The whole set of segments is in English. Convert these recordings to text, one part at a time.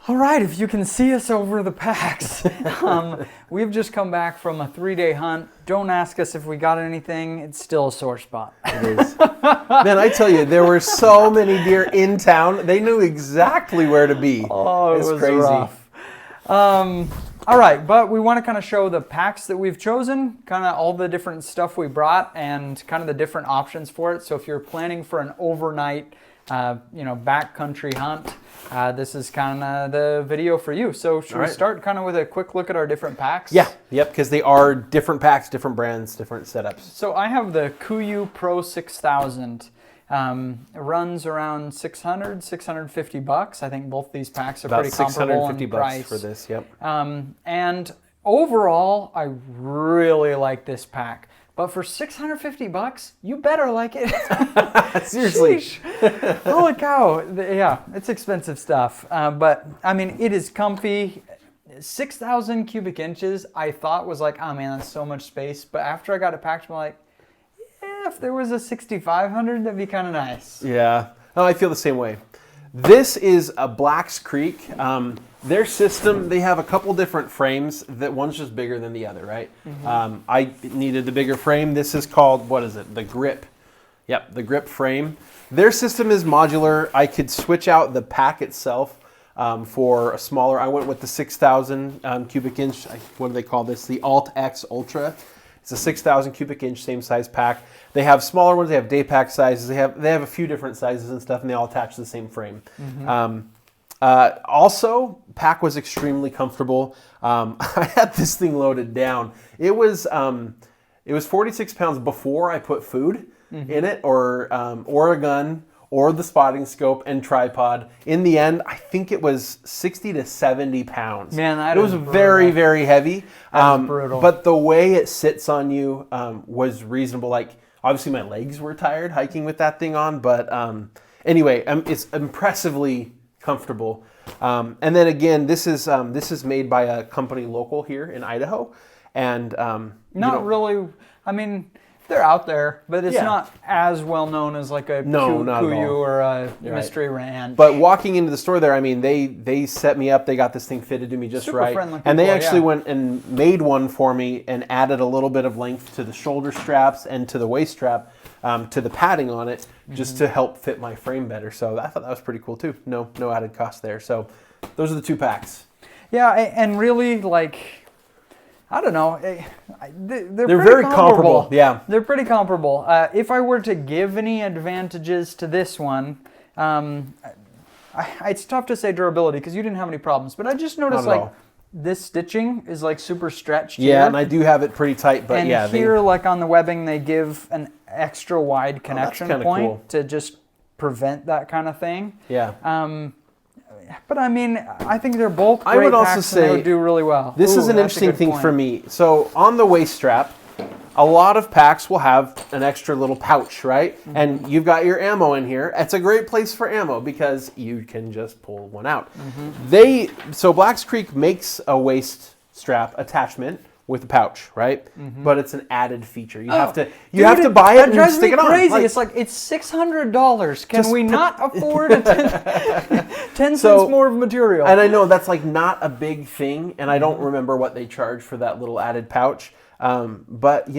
All right, if you can see us over the packs. We've just come back from a 3-day hunt. Don't ask us if we got anything. It's still a sore spot. It is. Man, I tell you, there were so many deer in town. They knew exactly where to be. Oh, it's it was crazy. rough. All right, but we want to kind of show the packs that we've chosen, kind of all the different stuff we brought, and kind of the different options for it. So if you're planning for an overnight, backcountry hunt, this is kind of the video for you. So should we start kind of with a quick look at our different packs? Yeah, yep, because they are different packs, different brands, different setups. So I have the KUIU Pro 6000. It runs around $650. I think both these packs are About pretty comparable in $650 price. for this, yep. And overall, I really like this pack. But for $650, you better like it. Seriously. Holy cow. Yeah, it's expensive stuff. But, I mean, it is comfy. 6,000 cubic inches, I thought was like, oh man, that's so much space. But after I got it packed, I'm like, yeah, if there was a 6,500, that'd be kind of nice. Yeah, oh, I feel the same way. This is a Blacks Creek. Their system, they have a couple different frames. That one's just bigger than the other, right? Mm-hmm. I needed the bigger frame. This is called, what is it? The Grip. Yep, the Grip frame. Their system is modular. I could switch out the pack itself for a smaller. I went with the 6,000 cubic inch. What do they call this? The Alt X Ultra. It's a 6,000 cubic inch, same size pack. They have smaller ones. They have day pack sizes. They have a few different sizes and stuff, and they all attach to the same frame. Mm-hmm. Also, pack was extremely comfortable. I had this thing loaded down. It was 46 pounds before I put food in it, or a gun, or the spotting scope and tripod. In the end, I think it was 60 to 70 pounds. Man, it was very, very heavy. That's brutal. But the way it sits on you was reasonable. Like, obviously my legs were tired hiking with that thing on, but anyway, it's impressively comfortable. And then again, this is made by a company local here in Idaho, and really. I mean, they're out there, but it's not as well known as like a KUIU or a Mystery Ranch. But walking into the store there, I mean, they set me up. They got this thing fitted to me just Super right, friendly people, and they actually went and made one for me and added a little bit of length to the shoulder straps and to the waist strap, to the padding on it, just to help fit my frame better. So I thought that was pretty cool too. No added cost there. So those are the two packs. Yeah, and really, like, I don't know. They're very comparable. Yeah, they're pretty comparable. If I were to give any advantages to this one, it's tough to say durability because you didn't have any problems. But I just noticed like this stitching is like super stretched. Yeah, here. and I do have it pretty tight. But and here, like on the webbing, they give an extra wide connection point to just prevent that kind of thing. Yeah. But I mean, I think they're both great I would also packs say and they would do really well. This is an interesting thing for me. So on the waist strap, a lot of packs will have an extra little pouch, right? Mm-hmm. And you've got your ammo in here. It's a great place for ammo because you can just pull one out. Mm-hmm. So Blacks Creek makes a waist strap attachment with a pouch, right? Mm-hmm. But it's an added feature. You have to buy it and stick it on. Crazy. It's like it's $600. Can we not afford 10 cents more of material? And I know that's like not a big thing, and I don't remember what they charge for that little added pouch. But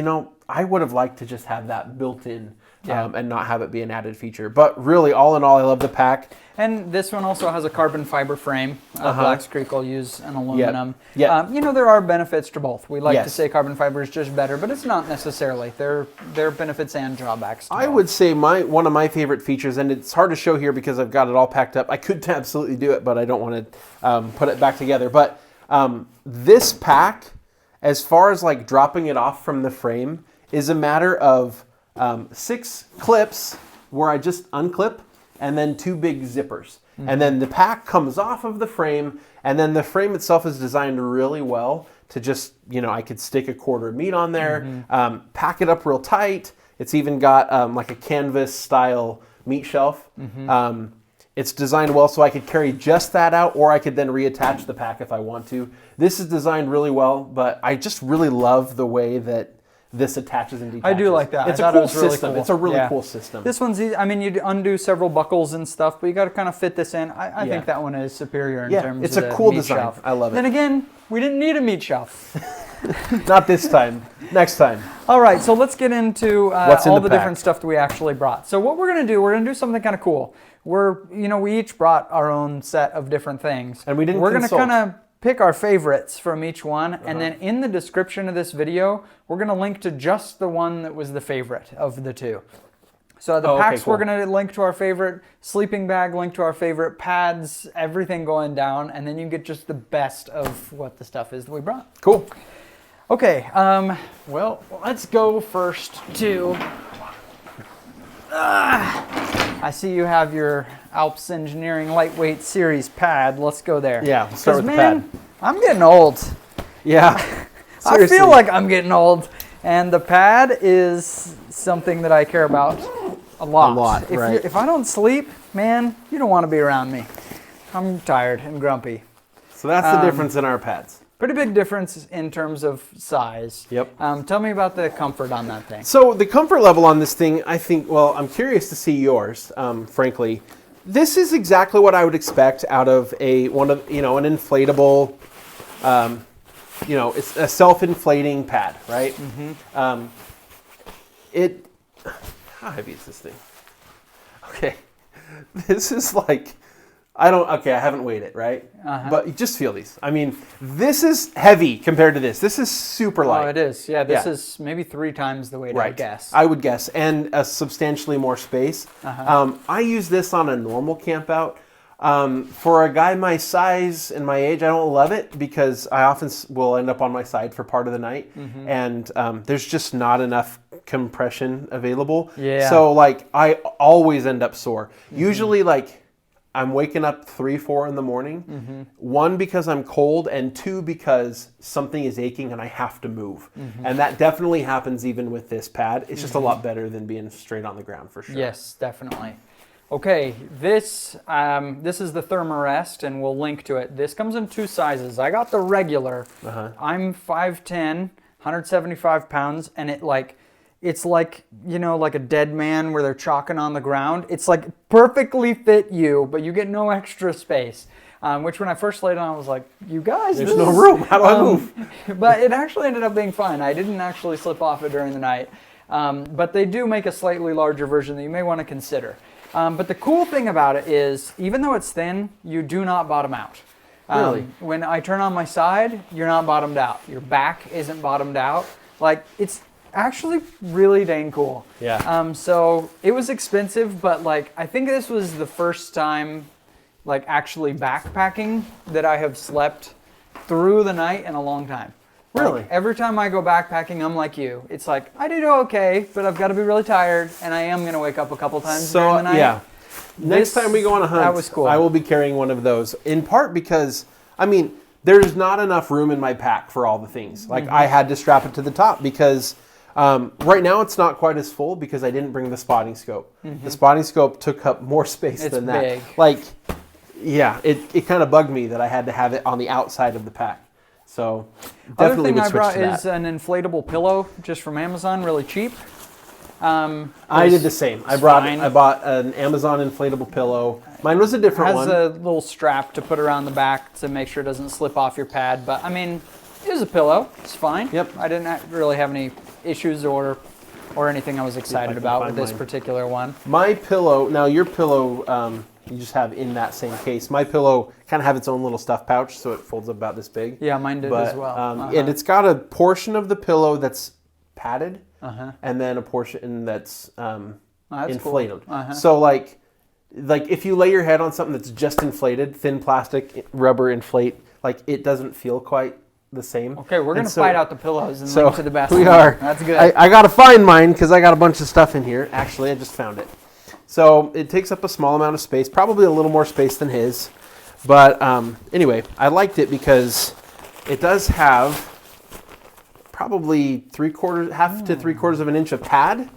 I would have liked to just have that built in. And not have it be an added feature. But really, all in all, I love the pack. And this one also has a carbon fiber frame. Blacks Creek will use an aluminum. Yep. There are benefits to both. We like to say carbon fiber is just better, but it's not necessarily. There are benefits and drawbacks to I both. would say one of my favorite features, and it's hard to show here because I've got it all packed up. I could absolutely do it, but I don't want to put it back together. But this pack, as far as like dropping it off from the frame, is a matter of 6 clips where I just unclip, and then 2 big zippers. Mm-hmm. And then the pack comes off of the frame, and then the frame itself is designed really well to just, I could stick a quarter of meat on there, pack it up real tight. It's even got like a canvas style meat shelf. Mm-hmm. It's designed well so I could carry just that out, or I could then reattach the pack if I want to. This is designed really well, but I just really love the way that this attaches and detaches. I do like that. It's I a thought it cool was really system. cool. It's a really Yeah. cool system. This one's easy. I mean, you undo several buckles and stuff, but you got to kind of fit this in. I think that one is superior in terms it's of a the cool meat design. shelf. I love it. Then again, we didn't need a meat shelf. Not this time. Next time. All right, so let's get into What's in all the the pack? different stuff that we actually brought. So what we're gonna do something kind of cool. We each brought our own set of different things, And we didn't We're consult. gonna kind of pick our favorites from each one, and then in the description of this video, we're gonna link to just the one that was the favorite of the two. So the packs, cool. we're gonna link to our favorite sleeping bag, link to our favorite pads, everything going down, and then you get just the best of what the stuff is that we brought. Cool. Okay, well, let's go first to... I see you have your Alps Engineering Lightweight Series pad. Let's go there. Yeah, let's start 'Cause, with the man, pad. I'm getting old. Yeah. I Seriously. feel like I'm getting old. And the pad is something that I care about a lot. A lot, right. If I don't sleep, man, you don't want to be around me. I'm tired and grumpy. So that's the difference in our pads. Pretty big difference in terms of size. Yep. Tell me about the comfort on that thing. So the comfort level on this thing, I think, well, I'm curious to see yours, frankly. This is exactly what I would expect out of an inflatable, it's a self-inflating pad, right? Mm-hmm. How heavy is this thing? Okay. This is like, I haven't weighed it, right? But you just feel these. I mean, this is heavy compared to this. This is super light. Oh, it is. Yeah, this is maybe 3 times the weight, I guess. I would guess, and a substantially more space. I use this on a normal camp out. For a guy my size and my age, I don't love it because I often will end up on my side for part of the night, and there's just not enough compression available. Yeah. So like I always end up sore. Usually like I'm waking up 3, 4 in the morning. 1, because I'm cold, and 2, because something is aching and I have to move. And that definitely happens even with this pad. It's just a lot better than being straight on the ground for sure. Yes, definitely. Okay, this is the Thermarest, and we'll link to it. This comes in 2 sizes. I got the regular. I'm 5'10", 175 pounds, and it's like, like a dead man where they're chalking on the ground. It's like perfectly fit you, but you get no extra space. Which when I first laid on, I was like, you guys, There's no room. How do I move? But it actually ended up being fine. I didn't actually slip off it during the night. But they do make a slightly larger version that you may want to consider. But the cool thing about it is, even though it's thin, you do not bottom out. Really? When I turn on my side, you're not bottomed out. Your back isn't bottomed out. Like, it's actually really dang cool. Yeah. So it was expensive, but I think this was the first time actually backpacking that I have slept through the night in a long time. Really? Every time I go backpacking, I'm like you. It's like, I do okay, but I've got to be really tired, and I am going to wake up a couple times during the night. Yeah. Next time we go on a hunt, that was cool. I will be carrying one of those. In part because, there's not enough room in my pack for all the things. I had to strap it to the top because right now it's not quite as full because I didn't bring the spotting scope. The spotting scope took up more space than that. Big. It kind of bugged me that I had to have it on the outside of the pack. So Other definitely thing would I switch brought to that. is an inflatable pillow just from Amazon, really cheap. I did the same. I bought an Amazon inflatable pillow. Mine was a different one. It has a little strap to put around the back to make sure it doesn't slip off your pad. But it is a pillow. It's fine. Yep. I didn't really have any issues or anything I was excited about with this particular one. My pillow. Now your pillow. You just have in that same case. My pillow kind of have its own little stuff pouch, so it folds up about this big. Yeah, mine did as well. And it's got a portion of the pillow that's padded, and then a portion that's inflated. Cool. So if you lay your head on something that's just inflated, thin plastic, rubber inflate, it doesn't feel quite the same. Okay, we're going to fight out the pillows and link to the best we one. are. That's good. I got to find mine because I got a bunch of stuff in here. Actually, I just found it. So it takes up a small amount of space, probably a little more space than his. But anyway, I liked it because it does have probably half to 3/4 of an inch of pad.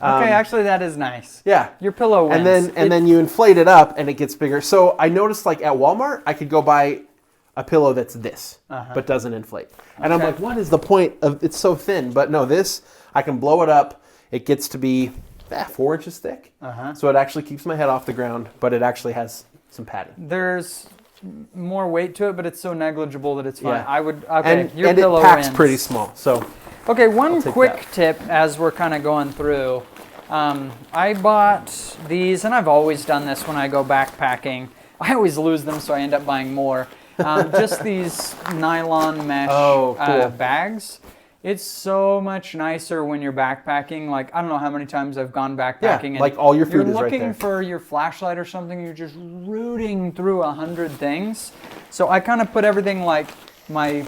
Okay, actually that is nice. Yeah. Your pillow wins. And then you inflate it up and it gets bigger. So I noticed at Walmart, I could go buy a pillow that's this, but doesn't inflate. And I'm Okay. like, what is the point of, it's so thin. But no, this, I can blow it up. It gets to be 4 inches thick. So it actually keeps my head off the ground, but it actually has some padding. There's more weight to it, but it's so negligible that it's fine. Yeah. I would, okay, And your it pillow packs wins. pretty small. So Okay, one take quick that. tip as we're kind of going through. I bought these, and I've always done this when I go backpacking. I always lose them, so I end up buying more. Just these nylon mesh cool. bags. It's so much nicer when you're backpacking. Like, I don't know how many times I've gone backpacking. Yeah, and like all your food is you're right looking there. for your flashlight or something. You're just rooting through 100 things. So I kind of put everything like my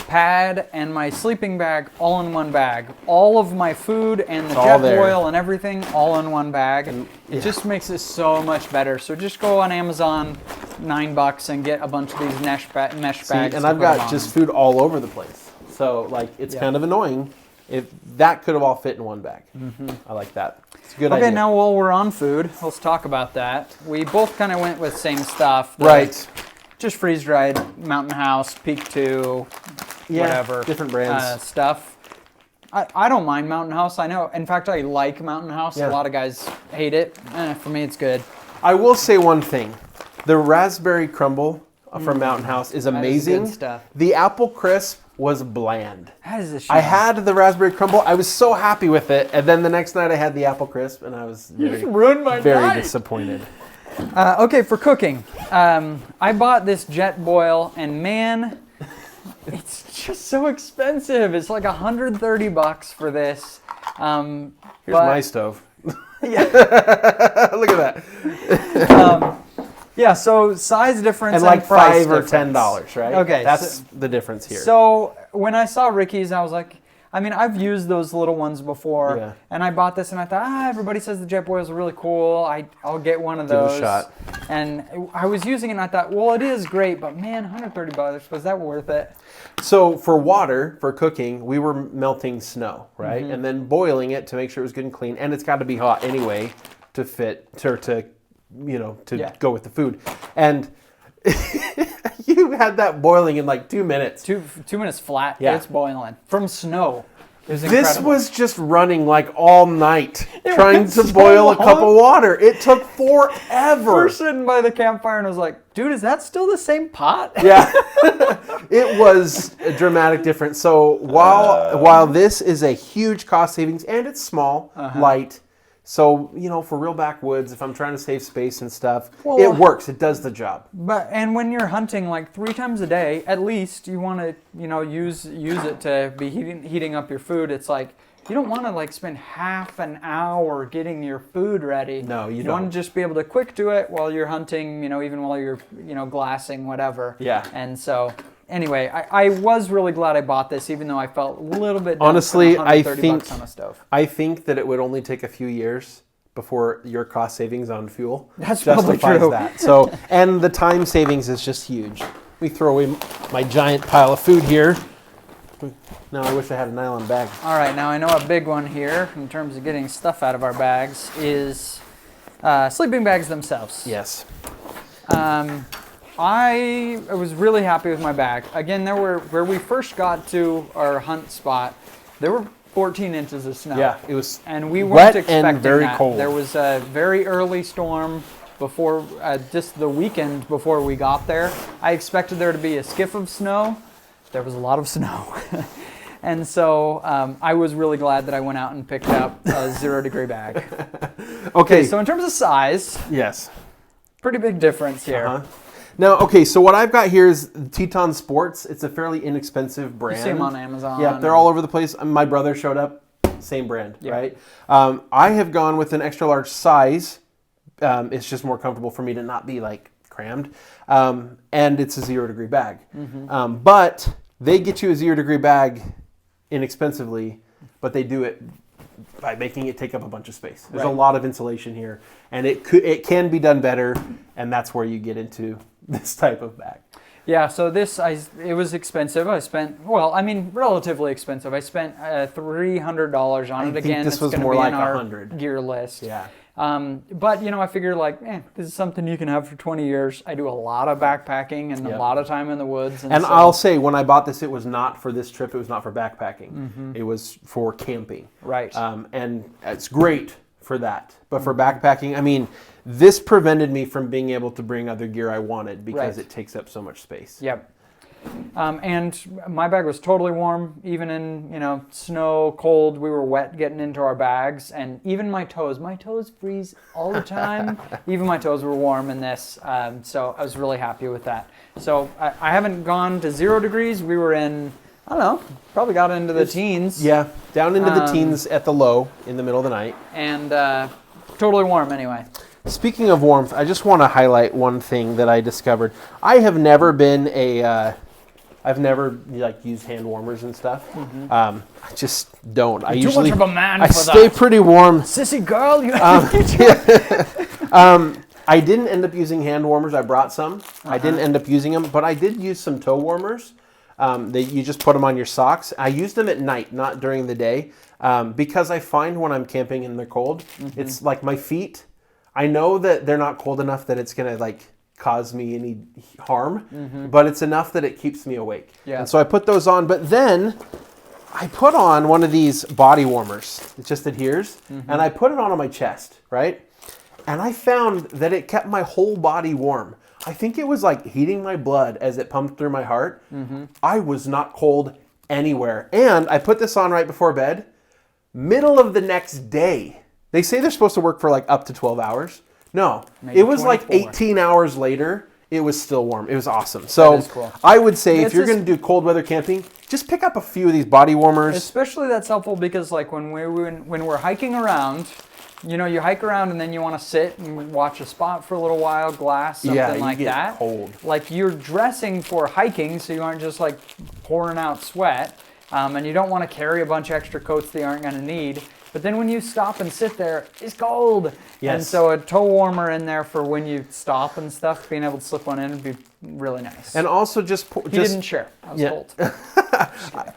pad and my sleeping bag all in one bag. All of my food and the all jet there. oil and everything all in one bag. yeah. It just makes it so much better. So just go on Amazon, $9, and get a bunch of these mesh bags. See, and to I've put got them just on. food all over the place. So like it's Yeah. kind of annoying if that could have all fit in one bag. I like that. It's a good Okay, idea. now while we're on food, let's talk about that. We both kind of went with same stuff. Right. Just freeze-dried Mountain House, Peak 2, Yeah, whatever. different brands. Stuff. I don't mind Mountain House. I know. In fact, I like Mountain House. Yeah. A lot of guys hate it. For me, it's good. I will say one thing. The raspberry crumble from Mountain House is That is amazing. good stuff. The apple crisp was bland. That is a shame. I had the raspberry crumble. I was so happy with it. And then the next night I had the apple crisp and I was very, ruined my very night. disappointed. Okay, for cooking, I bought this jet boil, and man, it's just so expensive. It's like $130 for this. Here's but- my stove. Yeah. Look at that. Yeah, so size difference And and like price $5 or difference. $10, right? Okay, That's so- the difference here. So when I saw Ricky's, I was like, I mean, I've used those little ones before, Yeah. and I bought this, and I thought, everybody says the jet boils are really cool. I'll get one of Give it a those. shot. And I was using it, and I thought, well, it is great, but man, $130, was that worth it? So for water, for cooking, we were melting snow, right? Mm-hmm. And then boiling it to make sure it was good and clean. And it's got to be hot anyway to fit, to Yeah. go with the food. And you had that boiling in like 2 minutes. 2 minutes flat, Yeah. it's boiling from snow. It was This incredible. was just running like all night, trying went to so boil a cup long. of water. It took forever. We're sitting by the campfire, and I was like, dude, is that still the same pot? Yeah, it was a dramatic difference. So while this is a huge cost savings and it's small, light, so for real backwoods, if I'm trying to save space and stuff, Well, it works. It does the job. And when you're hunting like 3 times a day, at least you want to use it to be heating up your food. It's like you don't want to like spend half an hour getting your food ready. No, you want don't. to just be able to quick do it while you're hunting. Even while you're glassing, whatever. Yeah. And so anyway, I was really glad I bought this, even though I felt a little bit dumb Honestly, spending I $130 think on a stove. I think that it would only take a few years before your cost savings on fuel That's probably justifies true. that. So, and the time savings is just huge. We throw away my giant pile of food here. Now I wish I had a nylon bag. All right, now I know a big one here in terms of getting stuff out of our bags is sleeping bags themselves. Yes. I was really happy with my bag. Again, where we first got to our hunt spot, there were 14 inches of snow. Yeah, it was And we weren't wet expecting and very that. cold. There was a very early storm before, just the weekend before we got there. I expected there to be a skiff of snow. There was a lot of snow. And so I was really glad that I went out and picked up a 0-degree bag. Okay. So in terms of size, Yes. pretty big difference here. Uh-huh. Now, okay, so what I've got here is Teton Sports. It's a fairly inexpensive brand. You see them on Amazon. Yeah, they're all over the place. My brother showed up, same brand, Yeah. right? I have gone with an extra large size. It's just more comfortable for me to not be like crammed. And it's a 0-degree bag. Mm-hmm. But they get you a 0-degree bag inexpensively, but they do it by making it take up a bunch of space. There's a Right. lot of insulation here, and it can be done better, and that's where you get into this type of bag. Yeah, so it was expensive. I spent, relatively expensive. I spent $300 on it. think Again, this it's was going to more be like in our $100. gear list. Yeah. But, I figure this is something you can have for 20 years. I do a lot of backpacking and a lot of time in the woods. And so, I'll say, when I bought this, it was not for this trip. It was not for backpacking. It was for camping. Right. And it's great for that. But for backpacking, I mean, this prevented me from being able to bring other gear I wanted because it takes up so much space. Yep. And my bag was totally warm, even in, snow, cold. We were wet getting into our bags, and even my toes freeze all the time. Even my toes were warm in this, so I was really happy with that. So I haven't gone to 0 degrees. We were in, I don't know, probably got into the teens. Yeah, down into the teens at the low in the middle of the night. And totally warm anyway. Speaking of warmth, I just want to highlight one thing that I discovered. I have never been I've never used hand warmers and stuff. I just don't. You're too much of a man I for stay that. pretty warm. Sissy girl, you I didn't end up using hand warmers. I brought some. I didn't end up using them, but I did use some toe warmers. You just put them on your socks. I used them at night, not during the day, because I find when I'm camping and they're cold, it's like my feet. I know that they're not cold enough that it's gonna cause me any harm, but it's enough that it keeps me awake. Yeah. And so I put those on, but then I put on one of these body warmers. It just adheres, and I put it on my chest, right? And I found that it kept my whole body warm. I think it was like heating my blood as it pumped through my heart. I was not cold anywhere. And I put this on right before bed. Middle of the next day. They say they're supposed to work for up to 12 hours. No, Maybe it was 24. 18 hours later. It was still warm. It was awesome. So cool. I would say if you're going to do cold weather camping, just pick up a few of these body warmers. Especially that's helpful because when we're hiking around, you hike around and then you want to sit and watch a spot for a little while, glass, something like that. Cold. You're dressing for hiking, so you aren't just pouring out sweat, and you don't want to carry a bunch of extra coats that you aren't going to need. But then when you stop and sit there, it's cold. Yes. And so a toe warmer in there for when you stop and stuff, being able to slip one in would be really nice. And also he didn't share. I was cold.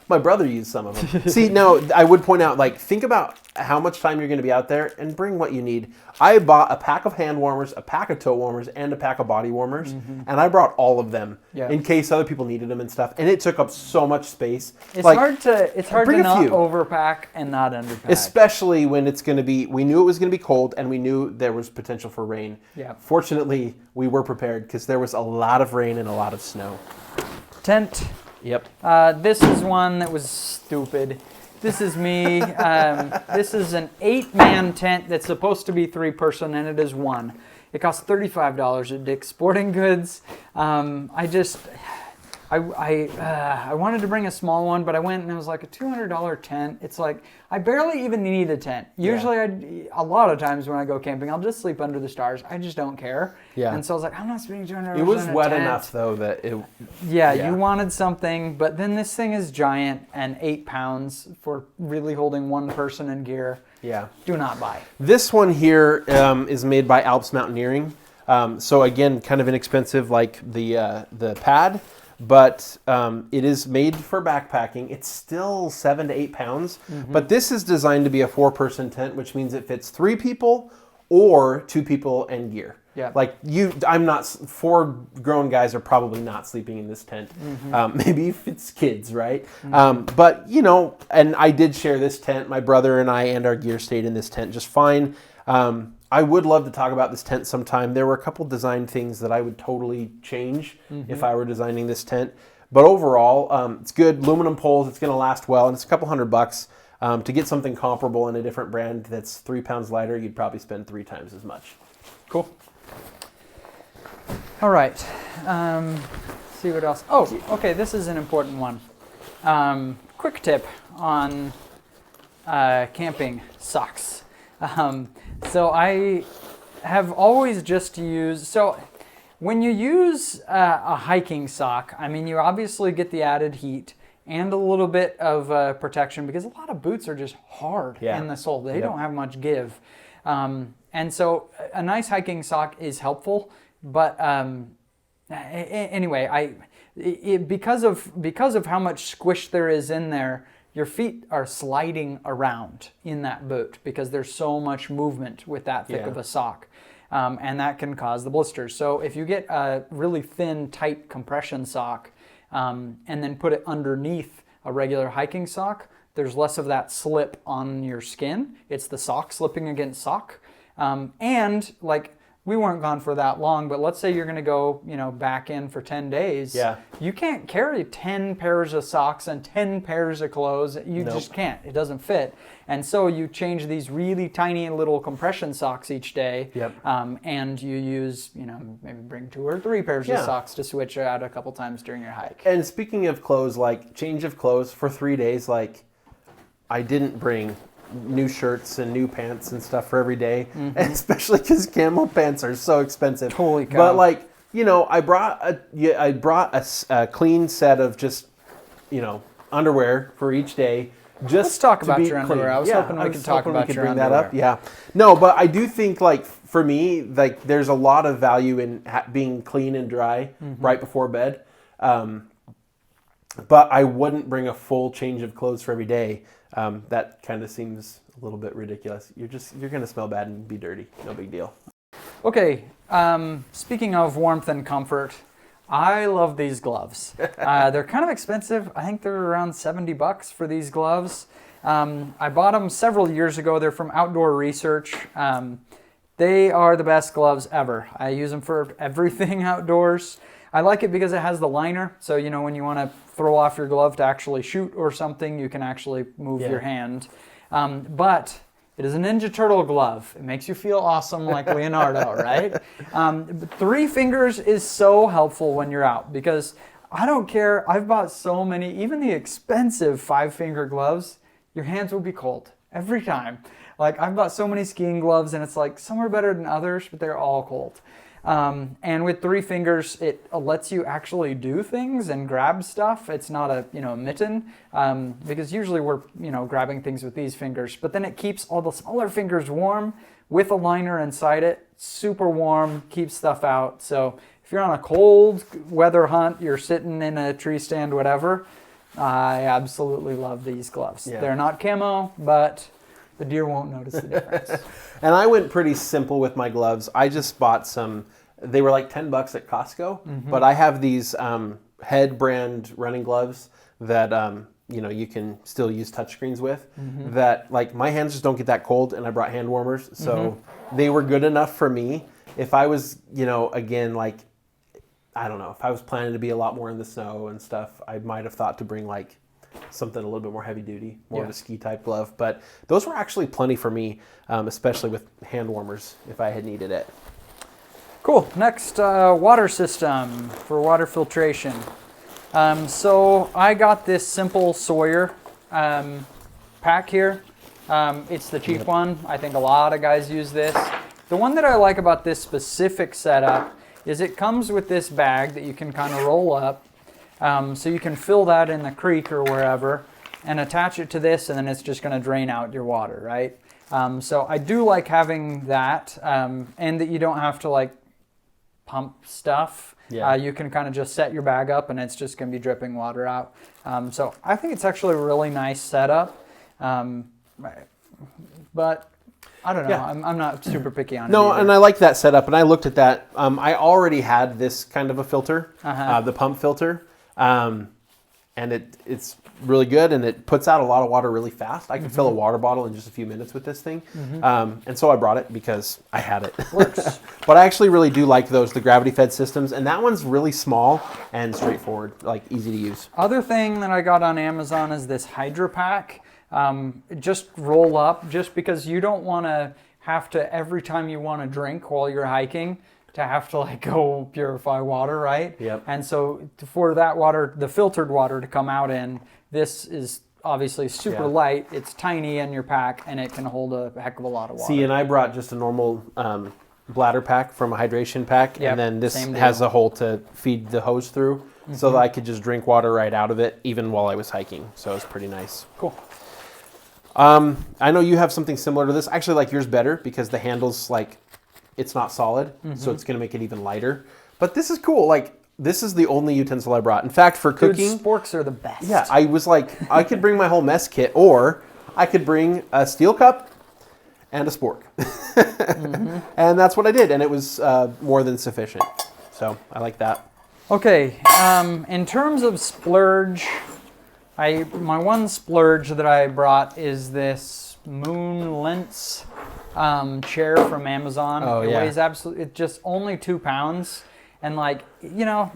My brother used some of them. See, now I would point out, think about how much time you're going to be out there and bring what you need. I bought a pack of hand warmers, a pack of toe warmers, and a pack of body warmers, and I brought all of them in case other people needed them and stuff. And it took up so much space. It's hard to not overpack and not underpack. Especially when it's going to be, we knew it was going to be cold and we knew there was potential for rain. Yeah. Fortunately, we were prepared because there was a lot of rain and a lot of snow. Tent. Yep. This is one that was stupid. This is me. This is an 8-man tent that's supposed to be 3-person, and it is 1. It costs $35 at Dick's Sporting Goods. I wanted to bring a small one, but I went and it was a $200 tent. It's I barely even need a tent. Usually, a lot of times when I go camping, I'll just sleep under the stars. I just don't care. Yeah. And so I was I'm not spending $200 It was on a wet tent. enough though that it. Yeah, you wanted something, but then this thing is giant and 8 pounds for really holding one person and gear. Yeah. Do not buy. This one here is made by Alps Mountaineering. So again, kind of inexpensive like the pad. But it is made for backpacking. It's still 7 to 8 pounds, but this is designed to be a 4-person tent, which means it fits 3 people or 2 people and gear. Yeah. 4 grown guys are probably not sleeping in this tent. Maybe if it's kids, right? But and I did share this tent. My brother and I and our gear stayed in this tent just fine. I would love to talk about this tent sometime. There were a couple design things that I would totally change if I were designing this tent. But overall, it's good. Aluminum poles, it's going to last well, and it's a couple $100. To get something comparable in a different brand that's 3 pounds lighter, you'd probably spend 3 times as much. Cool. All right. See what else. Oh, okay, this is an important one. Quick tip on camping socks. So I have always just used, so when you use a hiking sock, you obviously get the added heat and a little bit of protection because a lot of boots are just hard in the sole. They don't have much give. And so a nice hiking sock is helpful, but anyway, because of how much squish there is in there, your feet are sliding around in that boot because there's so much movement with that thick of a sock. And that can cause the blisters. So if you get a really thin, tight compression sock and then put it underneath a regular hiking sock, there's less of that slip on your skin. It's the sock slipping against sock. And like, we weren't gone for that long, but let's say you're going to go, back in for 10 days. Yeah. You can't carry 10 pairs of socks and 10 pairs of clothes. You just can't. It doesn't fit. And so you change these really tiny little compression socks each day. Yep. And you use, maybe bring 2 or 3 pairs of socks to switch out a couple times during your hike. And speaking of clothes, like change of clothes for 3 days, like I didn't bring new shirts and new pants and stuff for every day, and especially because camo pants are so expensive. Holy cow. But like, I brought a clean set of just, underwear for each day. Let's talk about your underwear. I was hoping we could talk about your underwear. That up. Yeah. No, but I do think like for me, like there's a lot of value in being clean and dry right before bed. But I wouldn't bring a full change of clothes for every day. That kind of seems a little bit ridiculous. You're going to smell bad and be dirty. No big deal. Okay. Speaking of warmth and comfort, I love these gloves. They're kind of expensive. I think they're around $70 for these gloves. I bought them several years ago. They're from Outdoor Research. They are the best gloves ever. I use them for everything outdoors. I like it because it has the liner, so when you want to throw off your glove to actually shoot or something, you can actually move your hand. But it is a Ninja Turtle glove. It makes you feel awesome like Leonardo, right? 3 fingers is so helpful when you're out because I don't care. I've bought so many, even the expensive 5-finger gloves, your hands will be cold every time. Like I've bought so many skiing gloves and it's like some are better than others, but they're all cold. And with 3 fingers, it lets you actually do things and grab stuff. It's not a mitten because usually we're grabbing things with these fingers. But then it keeps all the smaller fingers warm with a liner inside it. Super warm, keeps stuff out. So if you're on a cold weather hunt, you're sitting in a tree stand, whatever. I absolutely love these gloves. Yeah. They're not camo, but the deer won't notice the difference. And I went pretty simple with my gloves. I just bought some. They were like $10 at Costco, but I have these Head brand running gloves that you can still use touchscreens with. That like my hands just don't get that cold, and I brought hand warmers, so they were good enough for me. If I was again like I don't know if I was planning to be a lot more in the snow and stuff, I might have thought to bring like something a little bit more heavy duty, more of a ski type glove. But those were actually plenty for me, especially with hand warmers if I had needed it. Cool. Next, water system for water filtration. So I got this simple Sawyer pack here. It's the cheap one. I think a lot of guys use this. The one that I like about this specific setup is it comes with this bag that you can kind of roll up. So you can fill that in the creek or wherever and attach it to this, and then it's just going to drain out your water, right? So I do like having that, and that you don't have to like pump stuff. You can kind of just set your bag up and it's just going to be dripping water out. So I think it's actually a really nice setup. But I don't know. I'm not super picky on it. No, either. and I like that setup. And I looked at that. I already had this kind of a filter, the pump filter. And it's really good, and it puts out a lot of water really fast. I can fill a water bottle in just a few minutes with this thing. And so I brought it because I had it. Works. But I actually really do like the gravity fed systems, and that one's really small and straightforward, like easy to use. Other thing that I got on Amazon is this Hydro Pack. Just roll up, just because you don't want to have to, every time you want to drink while you're hiking, to have to like go purify water, right? Yep. And so for that water, the filtered water to come out in, this is obviously super light. It's tiny in your pack, and it can hold a heck of a lot of water. See, and I brought just a normal bladder pack from a hydration pack, and then this has a hole to feed the hose through, so that I could just drink water right out of it, even while I was hiking. So it's pretty nice. Cool. I know you have something similar to this. I actually like yours better because the handle's like, it's not solid, so it's going to make it even lighter. But this is cool. Like, this is the only utensil I brought. In fact, for cooking, Dude, sporks are the best. yeah, I was like, I could bring my whole mess kit, or I could bring a steel cup and a spork. And that's what I did, and it was more than sufficient. So I like that. Okay, in terms of splurge, my one splurge that I brought is this Moon Lens chair from Amazon. Oh, it yeah. weighs it's just only 2 pounds. And like, you know,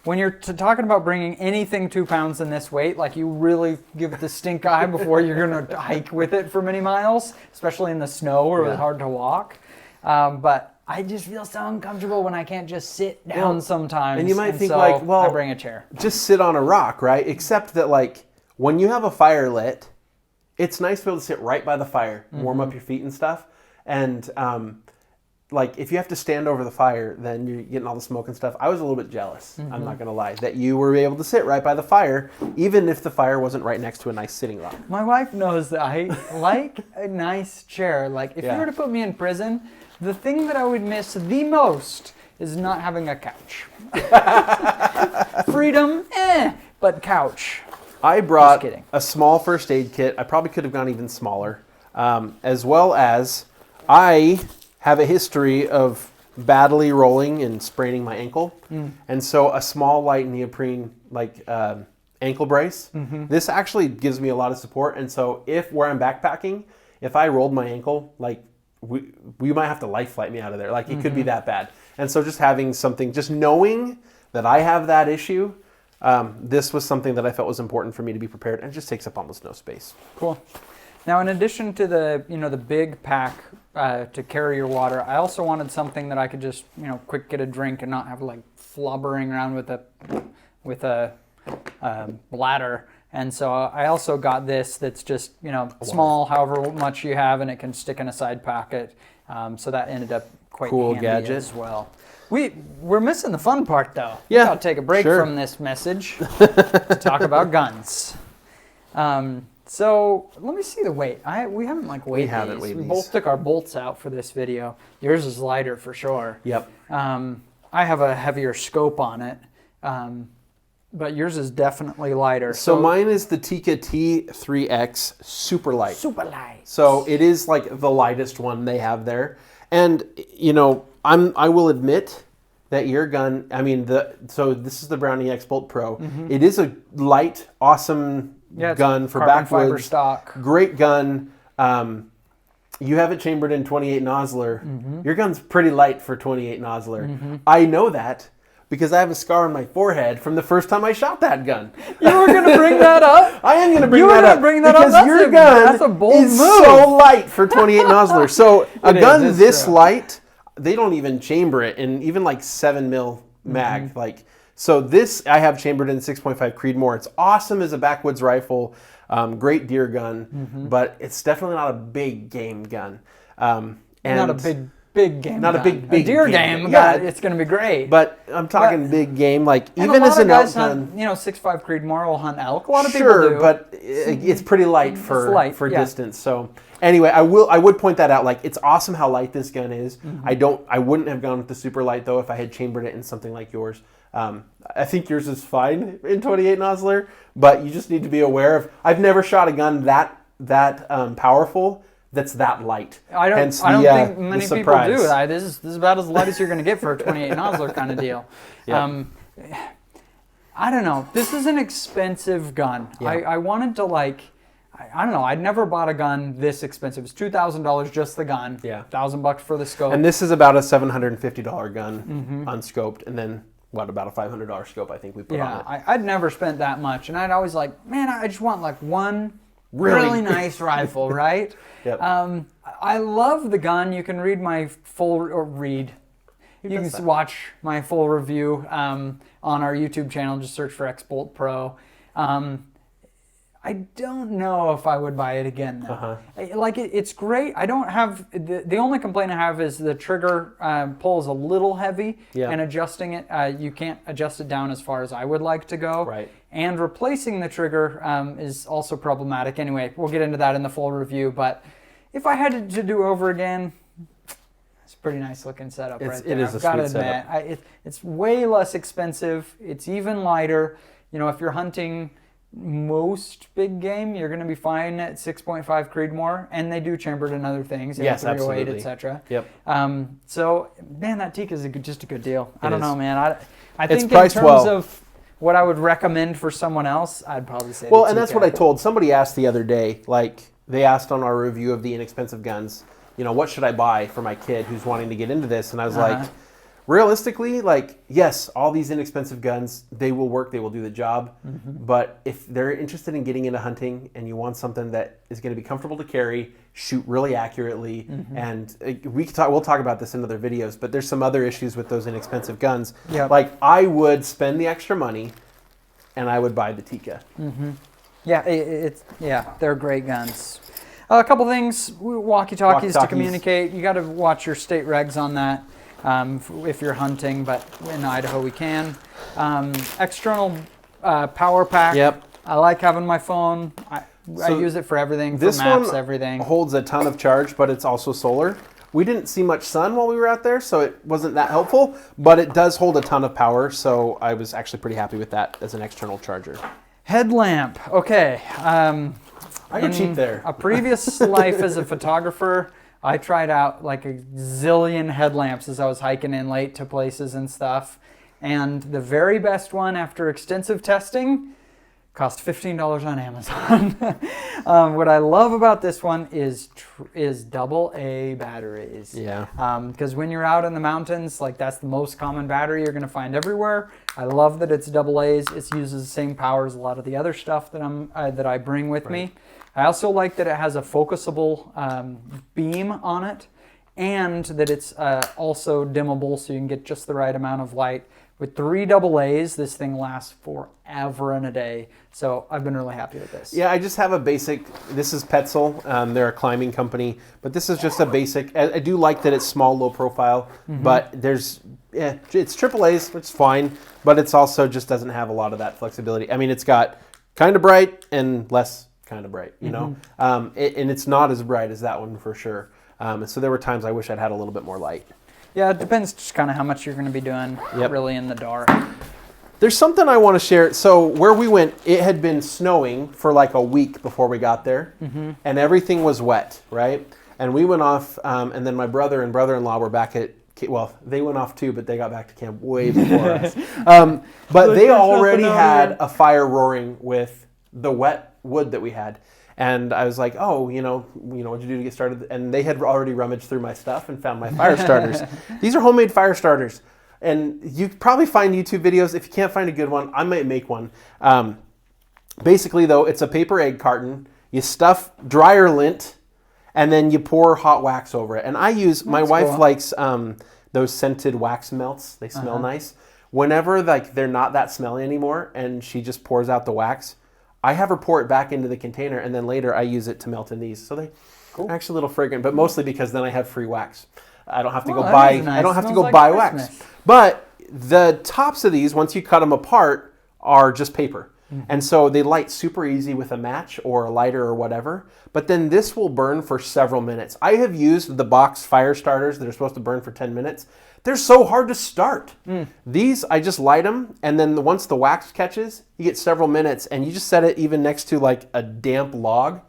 when you're talking about bringing anything 2 pounds in this weight, like you really give it the stink eye before you're going to hike with it for many miles, especially in the snow where it's hard to walk. But I just feel so uncomfortable when I can't just sit down sometimes. And you might think so like, well, I bring a chair. Just sit on a rock, right? Except that like when you have a fire lit, it's nice to be able to sit right by the fire, warm up your feet and stuff. And like if you have to stand over the fire, then you're getting all the smoke and stuff. I was a little bit jealous, I'm not going to lie, that you were able to sit right by the fire, even if the fire wasn't right next to a nice sitting rock. My wife knows that I like a nice chair. Like if you were to put me in prison, the thing that I would miss the most is not having a couch. Freedom, but couch. I brought a small first aid kit. I probably could have gone even smaller, as well as I have a history of badly rolling and spraining my ankle. And so a small light neoprene like ankle brace. This actually gives me a lot of support. And so where I'm backpacking, if I rolled my ankle, like we might have to life flight me out of there. Like it could be that bad. And so just having something, just knowing that I have that issue, this was something that I felt was important for me to be prepared, and it just takes up almost no space. Cool. Now, in addition to the big pack to carry your water, I also wanted something that I could just quick get a drink and not have like flobbering around with a bladder. And so I also got this that's just small, however much you have, and it can stick in a side pocket. So that ended up quite cool handy gadget as well. We're missing the fun part though. Yeah, I'll take a break from this message to talk about guns. So let me see the weight. We haven't weighed these. We both took our bolts out for this video. Yours is lighter for sure. Yep. I have a heavier scope on it, but yours is definitely lighter. So mine is the Tika T3X super light. Super light. So it is like the lightest one they have there. And I will admit that your gun, so this is the Browning X Bolt Pro. It is a light, awesome gun for backwoods. Stock. Great gun. You have it chambered in 28 nozzler. Your gun's pretty light for 28 nozzler. I know that because I have a scar on my forehead from the first time I shot that gun. You were going to bring that up? I am going to bring that up. You were going to bring that up? Because your gun that's a bold is move. so light for 28 nozzler. So a gun this light, they don't even chamber it in even like 7 mil mag. So this I have chambered in 6.5 Creedmoor. It's awesome as a backwoods rifle, great deer gun, but it's definitely not a big game gun. And not a big game. Not gun. a big deer game. Yeah, it's going to be great. But I'm talking big game, like even as an elk gun. 6.5 Creedmoor will hunt elk. A lot of people do. Sure, but it's pretty light for distance. So anyway, I would point that out. Like it's awesome how light this gun is. I wouldn't have gone with the super light though if I had chambered it in something like yours. I think yours is fine in 28 nozzler, but you just need to be aware of. I've never shot a gun that powerful that's that light. I don't think many people do. This is about as light as you're going to get for a 28 nozzler kind of deal. Yep. I don't know. This is an expensive gun. Yeah. I wanted to I don't know. I'd never bought a gun this expensive. It's $2,000 just the gun. Yeah. $1,000 for the scope. And this is about a $750 gun unscoped, and then about a $500 scope I think we put on it. Yeah, I'd never spent that much, and I'd always man, I just want one really nice rifle, right? Yep. I love the gun. You can read my you can watch my full review on our YouTube channel. Just search for X Bolt Pro. I don't know if I would buy it again though. It's great. I don't have the only complaint I have is the trigger pull is a little heavy, and adjusting it you can't adjust it down as far as I would like to go. Right. And replacing the trigger is also problematic. Anyway, we'll get into that in the full review. But if I had to do over again, It's a pretty nice looking setup right there. It is a I've got to sweet admit, setup. it's way less expensive. It's even lighter. You know, if you're hunting most big game, you're going to be fine at 6.5 Creedmoor, and they do chambered and other things, Yes, 308, absolutely. etc. Yep. So, man, that teak is just a good deal. I don't is. know, man. I It's think in priced terms well. of what I would recommend for someone else, I'd probably say Well, the and that's Tikka. what I told somebody. Asked the other day, like they asked on our review of the inexpensive guns, you know, what should I buy for my kid who's wanting to get into this? And I was like, realistically, like, yes, all these inexpensive guns, they will work, they will do the job. But if they're interested in getting into hunting and you want something that is going to be comfortable to carry, shoot really accurately, and we'll talk about this in other videos, but there's some other issues with those inexpensive guns. Yep. Like, I would spend the extra money and I would buy the Tikka. Yeah, they're great guns. A couple things, walkie-talkies to communicate. You got to watch your state regs on that if you're hunting, but in Idaho we can. External power pack. Yep. I like having my phone. I So use it for everything, for this maps, one everything. holds a ton of charge, but it's also solar. We didn't see much sun while we were out there, so it wasn't that helpful, but it does hold a ton of power, so I was actually pretty happy with that as an external charger. Headlamp. Okay. I go cheap there. A previous life as a photographer, I tried out like a zillion headlamps as I was hiking in late to places and stuff. And the very best one, after extensive testing, cost $15 on Amazon. What I love about this one is AA batteries. Yeah. Because when you're out in the mountains, like that's the most common battery you're going to find everywhere. I love that it's AA's. It uses the same power as a lot of the other stuff that I bring with me. I also like that it has a focusable beam on it, and that it's also dimmable, so you can get just the right amount of light. With 3 AA's, this thing lasts forever and a day. So I've been really happy with this. Yeah, I just have a basic, this is Petzl, they're a climbing company, but this is just a basic, I do like that it's small, low profile, but it's AA's, which is fine, but it's also just doesn't have a lot of that flexibility. I mean, it's got kind of bright and less kind of bright, you know? And it's not as bright as that one for sure. So there were times I wish I'd had a little bit more light. Yeah, it depends just kind of how much you're going to be doing really in the dark. There's something I want to share. So where we went, it had been snowing for like a week before we got there, and everything was wet, right? And we went off, and then my brother and brother-in-law were back at, well, they went off too, but they got back to camp way before us. But they already had a fire roaring with the wet wood that we had. And I was like, oh, you know, what'd you do to get started? And they had already rummaged through my stuff and found my fire starters. These are homemade fire starters. And you probably find YouTube videos. If you can't find a good one, I might make one. Basically, though, it's a paper egg carton. You stuff dryer lint, and then you pour hot wax over it. And I use, my wife likes those scented wax melts. They smell nice. Whenever like they're not that smelly anymore, and she just pours out the wax, I have her pour it back into the container, and then later I use it to melt in these. So they're actually a little fragrant, but mostly because then I have free wax. I don't have to go buy. Nice. I don't have to go buy wax. But the tops of these, once you cut them apart, are just paper, and so they light super easy with a match or a lighter or whatever. But then this will burn for several minutes. I have used the box fire starters that are supposed to burn for 10 minutes. They're so hard to start. These, I just light them, and then once the wax catches, you get several minutes, and you just set it even next to like a damp log,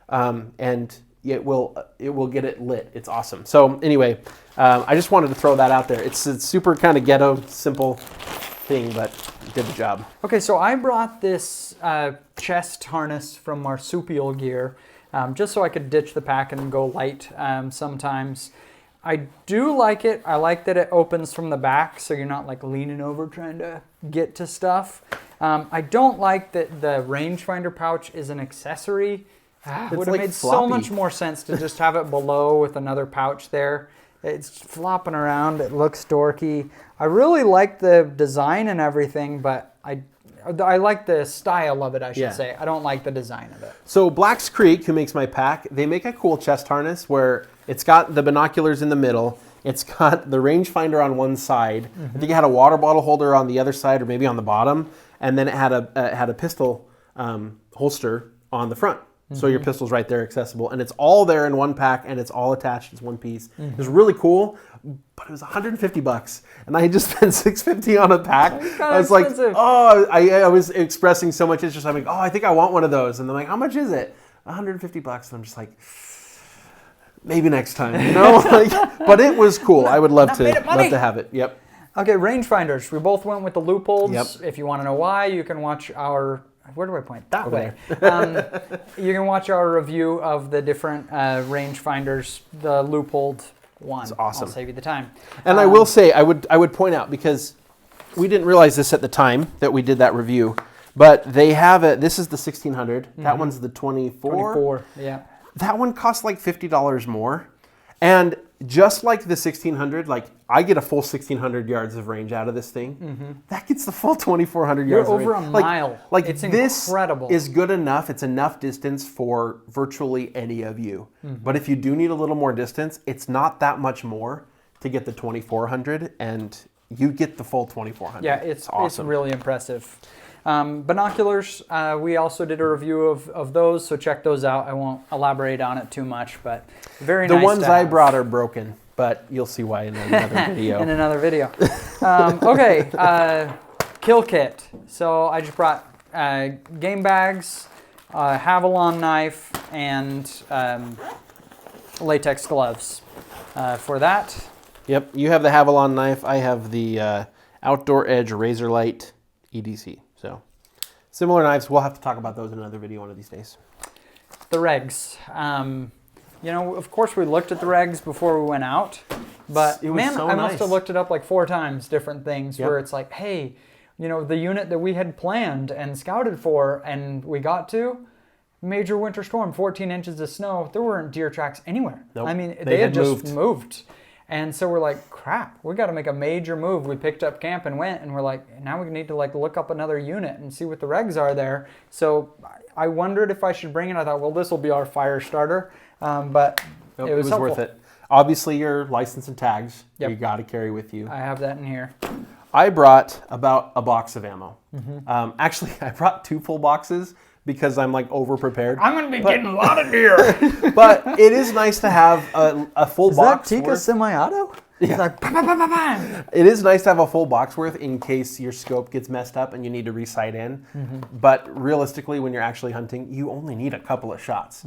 and it will get it lit. It's awesome. So anyway, I just wanted to throw that out there. It's a super kind of ghetto, simple thing, but it did the job. Okay, so I brought this chest harness from Marsupial Gear, just so I could ditch the pack and go light sometimes. I do like it. I like that it opens from the back, so you're not like leaning over trying to get to stuff. I don't like that the rangefinder pouch is an accessory. It would have made so much more sense to just have it below with another pouch there. It's flopping around. It looks dorky. I really like the design and everything, but I like the style of it, I should say. I don't like the design of it. So Black's Creek, who makes my pack, they make a cool chest harness where it's got the binoculars in the middle. It's got the rangefinder on one side. I think it had a water bottle holder on the other side, or maybe on the bottom, and then it had a pistol holster on the front. So your pistol's right there accessible, and it's all there in one pack, and it's all attached as one piece. It was really cool, but it was $150, and I had just spent $650 on a pack. I was expensive. like, oh, I was expressing so much interest. I'm like, oh, I think I want one of those, and they're like, how much is it? $150, and I'm just like, maybe next time, you know. But it was cool. I would love to have it. Yep. Okay, rangefinders. We both went with the loopholes. Yep. If you want to know why, you can watch our. Where do I point? That Over way. You can watch our review of the different rangefinders, the loopholed one. It's awesome. I'll save you the time. And I will say, I would point out, because we didn't realize this at the time that we did that review, but they have it. This is the 1600. That one's the 24. 24, yeah. That one costs like $50 more. And just like the 1600, like I get a full 1600 yards of range out of this thing. That gets the full 2400 You're yards of range. over a mile. Like It's this incredible. is good enough. It's enough distance for virtually any of you. But if you do need a little more distance, it's not that much more to get the 2400, and you get the full 2400. Yeah, it's awesome. It's really impressive. Binoculars, we also did a review of those, so check those out. I won't elaborate on it too much, but very nice. The ones to I have. Brought are broken, but you'll see why in another video. In another video. Okay, kill kit. So I just brought game bags, Havalon knife, and latex gloves for that. Yep, you have the Havalon knife. I have the Outdoor Edge Razor Light EDC. So similar knives. We'll have to talk about those in another video one of these days. The regs. You know, of course we looked at the regs before we went out, but It was man, so I nice. must have looked it up like 4 times, different things, Yep. where it's like, hey, you know, the unit that we had planned and scouted for and we got to, major winter storm, 14 inches of snow, there weren't deer tracks anywhere. Nope. I mean, They had had just moved. moved. And so we're like, crap, we got to make a major move. We picked up camp and went, and we're like, now we need to like look up another unit and see what the regs are there. So I wondered if I should bring it. I thought, well, this will be our fire starter, but Nope, it was helpful. worth it. Obviously, your license and tags Yep. you got to carry with you. I have that in here. I brought about a box of ammo. Actually, I brought 2 full boxes because I'm like over prepared. I'm going to be getting a lot of deer. But it is nice to have a full box. worth. semi-auto? Yeah. It's like, bam, bam, bam, bam, bam. It is nice to have a full box worth in case your scope gets messed up and you need to re-sight in. But realistically, when you're actually hunting, you only need a couple of shots.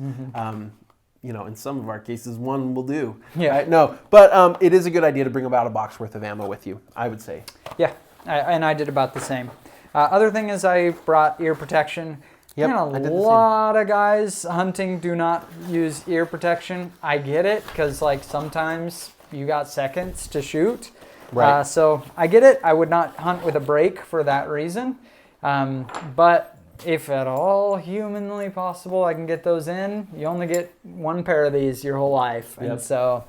You know, in some of our cases, 1 will do. Yeah. Right? No, but it is a good idea to bring about a box worth of ammo with you, I would say. Yeah, and I did about the same. Other thing is I brought ear protection. Yep, Man, I a did the same. lot of guys hunting do not use ear protection. I get it, because like sometimes you got seconds to shoot. Right. So I get it. I would not hunt with a break for that reason. But if at all humanly possible, I can get those in. You only get 1 pair of these your whole life. And Yep. so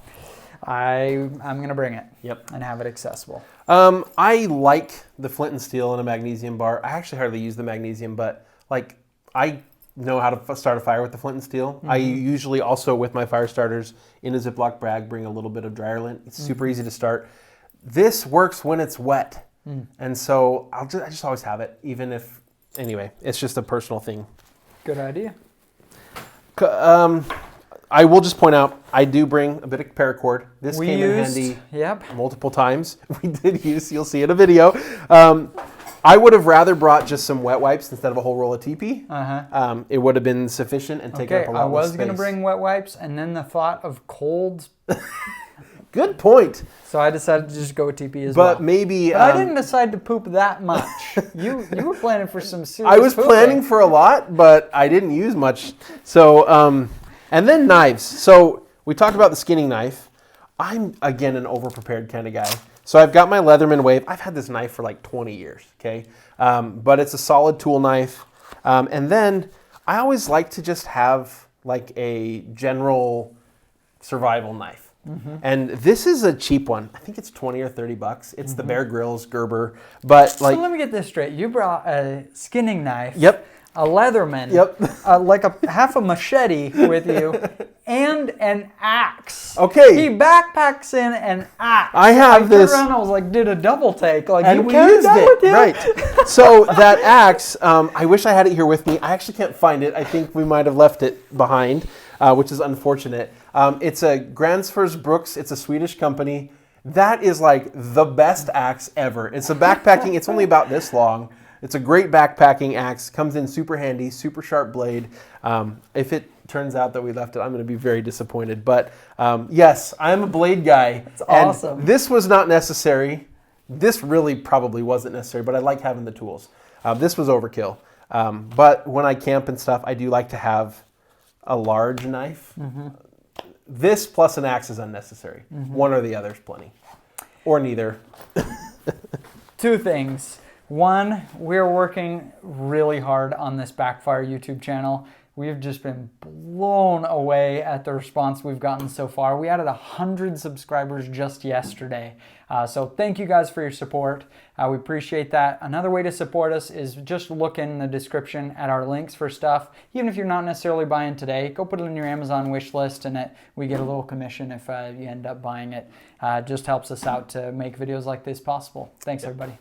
I'm going to bring it Yep. and have it accessible. I like the flint and steel and a magnesium bar. I actually hardly use the magnesium, but like I know how to start a fire with the flint and steel. I usually also, with my fire starters, in a Ziploc bag, bring a little bit of dryer lint. It's super easy to start. This works when it's wet. And so I just always have it, even if, anyway, it's just a personal thing. Good idea. I will just point out, I do bring a bit of paracord. This came in handy Yep. multiple times. We did use, you'll see in a video. I would have rather brought just some wet wipes instead of a whole roll of TP. It would have been sufficient and taken Okay, up a lot I less was space. going to bring wet wipes, and then the thought of cold, Good point. so I decided to just go with TP as But well. maybe... But I didn't decide to poop that much. You were planning for some serious I was pooping. planning for a lot, but I didn't use much. So, and then knives. So we talked about the skinning knife. I'm, again, an over-prepared kind of guy. So I've got my Leatherman Wave. I've had this knife for like 20 years, okay? But it's a solid tool knife. And then I always like to just have like a general survival knife. And this is a cheap one. I think it's 20 or 30 bucks. It's the Bear Grylls Gerber. But like, So let me get this straight. You brought a skinning knife. yep. a Leatherman, Yep. like a half a machete with you, and an axe. Okay. He backpacks in an axe. I have this. Turned around, I was like, did a double take. Like, And you we carried used that it, with you? right? So that axe, I wish I had it here with me. I actually can't find it. I think we might have left it behind, which is unfortunate. It's a Gransfors Brooks. It's a Swedish company. That is like the best axe ever. It's a backpacking. It's only about this long. It's a great backpacking axe. Comes in super handy, super sharp blade. If it turns out that we left it, I'm going to be very disappointed. But yes, I'm a blade guy. That's awesome. And this was not necessary. This really probably wasn't necessary, but I like having the tools. This was overkill. But when I camp and stuff, I do like to have a large knife. Mm-hmm. This plus an axe is unnecessary. Mm-hmm. One or the other is plenty. Or neither. Two things. One, we're working really hard on this Backfire YouTube channel. We've just been blown away at the response we've gotten so far. We added 100 subscribers just yesterday. So thank you guys for your support. We appreciate that. Another way to support us is just look in the description at our links for stuff. Even if you're not necessarily buying today, go put it in your Amazon wish list and we get a little commission if you end up buying it. It just helps us out to make videos like this possible. Thanks, everybody.